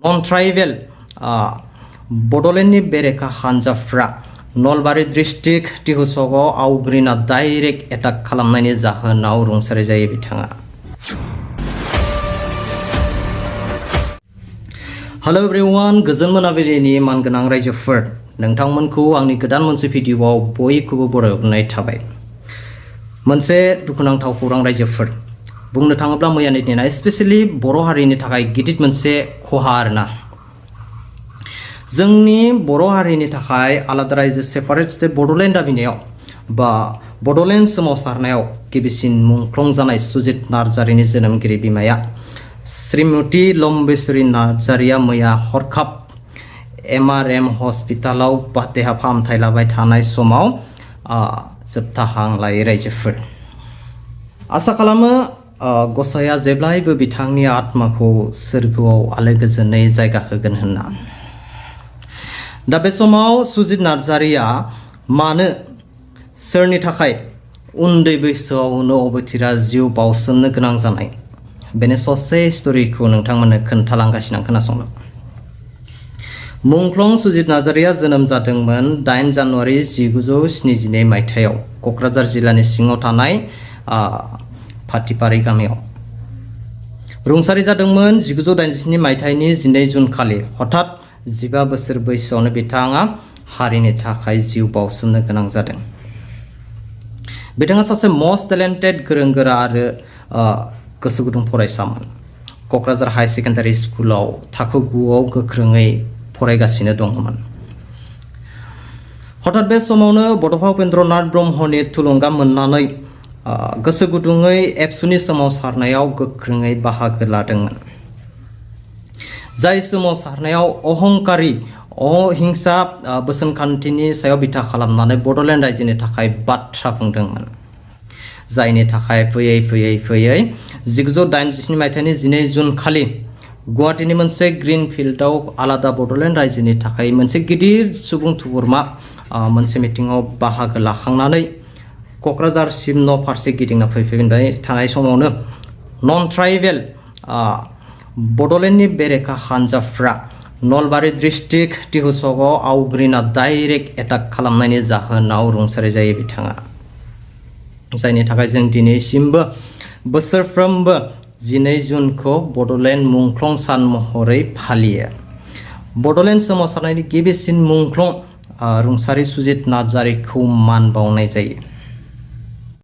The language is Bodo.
नन ट्राइबेल बड'लेण्डनि बेरेखा हानजाफ्रा नलबारि डिस्ट्रिक्ट टिहुसगाव आवग्रिना डाइरेक्ट एटाक खालामनायनि जाहोनाव रुंसारि जायो बिथाङा। हेलो एवरीवन, गोजोन मोनाबिलिनि मानगोनां रायजोफोर, नोंथांमोनखौ आंनि गोदान मोनसे भिडिअआव बयखौबो बरायहरनाय थाबाय। मोनसे दुखुनांथाव खौरां रायजोफोर, बुंनो थाङोब्ला मैयानि दिना स्पेशली बर' हारिनि थाखाय गिदिर मोनसे खहा आरोना। जोंनि बर' हारिनि थाखाय आलादा रायजो सेपारेट स्टेट बड'लेण्ड दाबिनायाव बा बड'लेण्ड सोमावसारनायाव गिबिसिन मुंख्लं जानाय सुजित नार्जारिनि जोनोमगिरि बिमाया श्रीमती लम्बेश्वरी नार्जारिया मैया हरखाब MRM हस्पिटालाव देहा फाहामथाय लाबाय थानाय समाव जोबथा हां लायै रायजोफोर। आसा खालामो गसाइया जेब्लायबो बिथांनि आत्माखौ सोरगोआव आलो गोजोनै जायगा होगोन होनना। दा बे समाव सुजित नार्जारिया मानो सोरनि थाखाय उन्दै बैसोआवनो अबथिरा जिउ बावसोमनो गोनां जानाय, बेनि ससे स्ट'रिखौ नोंथांमोननो खोन्थालांगासिनो आं, खोनासंनो। मुंख्लं सुजित नार्जारिया जोनोम जादोंमोन 8 जानुवारि 1972 मायथाइयाव क'क्राझार जिल्लानि सिङाव थानाय फाथिपारि गामियाव। रुंसारि जादोंमोन 1987 मायथाइनि 12 जुन खालि। हठात 15 बोसोर बैसोआवनो बिथाङा हारिनि थाखाय जिउ बावसोमनो गोनां जादों। बिथाङा सासे मस्ट टेलेन्टेड, गोरों गोरा आरो गोसो गुदुं फरायसामोन। क'क्राझार हाई सेकेन्डारि स्कुलाव थाखो 9आव गोख्रोङै फरायगासिनो दंमोन। हठात बे समावनो बड'फा उपेन्द्रनाथ ब्रह्मनि थुलुंगा मोननानै गोसो गुदुङै एबसुनि सोमावसारनायाव गोख्रोङै बाहागो लादोंमोन। जाय सोमावसारनायाव अहंकारि अहिंसा बोसोनखान्थिनि सायाव बिथा खालामनानै बड'लेण्ड रायजोनि थाखाय बाथ्रा बुंदोंमोन। जायनि थाखाय फैयै 1987 मायथाइनि 12 जुन खालि गुवाहाटीनि मोनसे ग्रीन फिल्डआव आलादा बड'लेण्ड रायजोनि थाखाय मोनसे गिदिर सुबुं थुबुरमा मोनसे मिटिंआव बाहागो लाखांनानै क'क्राझारसिम न' फारसे गिदिंना फैफिनबाय थानाय समावनो नन ट्राइबेल बड'लेण्डनि बेरेखा हानजाफ्रा नलबारि डिस्ट्रिक्ट टिहुसगाव आवग्रिना डाइरेक्ट एटाक खालामनायनि जाहोनाव रुंसारि जायो बिथाङा। जायनि थाखाय जों दिनैसिमबो बोसोरफ्रोमबो 12 जुनखौ बड'लेण्ड मुंख्लं सान महरै फालियो। बड'लेण्ड सोमावसारनायनि गिबिसिन मुंख्लं रुंसारि सुजित नार्जारिखौ मान बावनाय जायो।